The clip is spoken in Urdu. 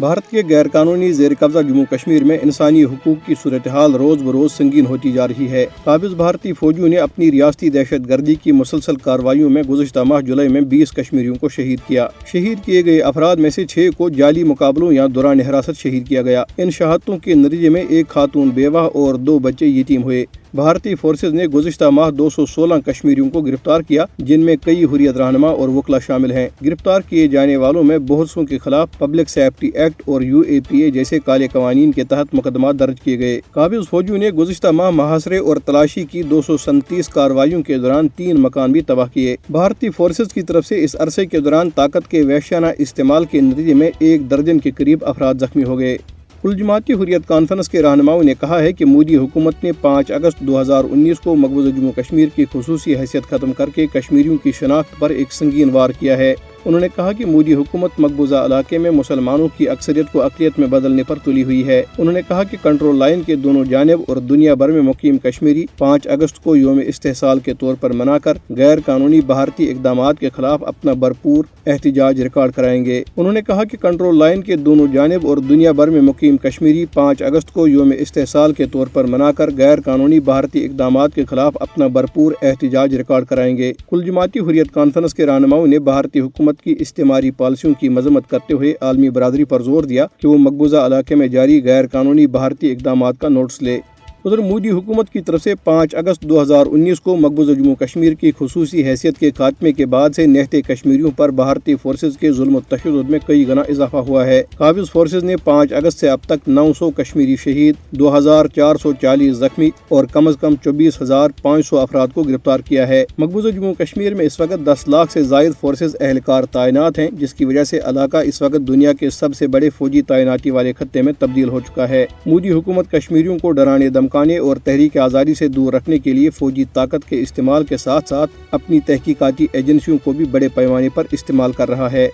بھارت کے غیر قانونی زیر قبضہ جموں کشمیر میں انسانی حقوق کی صورتحال روز بروز سنگین ہوتی جا رہی ہے۔ قابض بھارتی فوجیوں نے اپنی ریاستی دہشت گردی کی مسلسل کارروائیوں میں گزشتہ ماہ جولائی میں 20 کشمیریوں کو شہید کیا۔ شہید کیے گئے افراد میں سے 6 کو جعلی مقابلوں یا دوران حراست شہید کیا گیا۔ ان شہادتوں کے نتیجے میں ایک خاتون بیوہ اور 2 بچے یتیم ہوئے۔ بھارتی فورسز نے گزشتہ ماہ 216 کشمیریوں کو گرفتار کیا، جن میں کئی حریت رہنما اور وکلا شامل ہیں۔ گرفتار کیے جانے والوں میں بہت سوں کے خلاف پبلک سیفٹی ایکٹ اور UAPA جیسے کالے قوانین کے تحت مقدمات درج کیے گئے۔ قابض فوجیوں نے گزشتہ ماہ محاصرے اور تلاشی کی 237 کارروائیوں کے دوران 3 مکان بھی تباہ کیے۔ بھارتی فورسز کی طرف سے اس عرصے کے دوران طاقت کے وحشیانہ استعمال کے نتیجے میں 1 درجن کے قریب افراد زخمی ہو گئے۔ کل جماعتی حریت کانفرنس کے رہنماؤں نے کہا ہے کہ مودی حکومت نے 5 اگست 2019 کو مقبوضہ جموں کشمیر کی خصوصی حیثیت ختم کر کے کشمیریوں کی شناخت پر ایک سنگین وار کیا ہے۔ انہوں نے کہا کہ مودی حکومت مقبوضہ علاقے میں مسلمانوں کی اکثریت کو اقلیت میں بدلنے پر تلی ہوئی ہے۔ انہوں نے کہا کہ کنٹرول لائن کے دونوں جانب اور دنیا بھر میں مقیم کشمیری 5 اگست کو یوم استحصال کے طور پر منا کر غیر قانونی بھارتی اقدامات کے خلاف اپنا بھرپور احتجاج ریکارڈ کرائیں گے۔ انہوں نے کہا کہ کنٹرول لائن کے دونوں جانب اور دنیا بھر میں مقیم کشمیری 5 اگست کو یوم استحصال کے طور پر منا کر غیر قانونی بھارتی اقدامات کے خلاف اپنا بھرپور احتجاج ریکارڈ کرائیں گے۔ کل جماعتی حریت کانفرنس کے رہنماؤں نے بھارتی حکومت کی استعماری پالیسیوں کی مذمت کرتے ہوئے عالمی برادری پر زور دیا کہ وہ مقبوضہ علاقے میں جاری غیر قانونی بھارتی اقدامات کا نوٹس لے۔ ادھر مودی حکومت کی طرف سے 5 اگست 2019 کو مقبوضہ جموں کشمیر کی خصوصی حیثیت کے خاتمے کے بعد سے نہتے کشمیریوں پر بھارتی فورسز کے ظلم و تشدد میں کئی گنا اضافہ ہوا ہے۔ قابض فورسز نے 5 اگست سے اب تک 900 کشمیری شہید، 2440 زخمی اور کم از کم 24,500 افراد کو گرفتار کیا ہے۔ مقبوضہ جموں کشمیر میں اس وقت 10 لاکھ سے زائد فورسز اہلکار تعینات ہیں، جس کی وجہ سے علاقہ اس وقت دنیا کے سب سے بڑے فوجی تعیناتی والے خطے میں تبدیل ہو چکا ہے۔ مودی حکومت کشمیریوں کو ڈرانے دھمکانے اور تحریک آزادی سے دور رکھنے کے لیے فوجی طاقت کے استعمال کے ساتھ ساتھ اپنی تحقیقاتی ایجنسیوں کو بھی بڑے پیمانے پر استعمال کر رہا ہے۔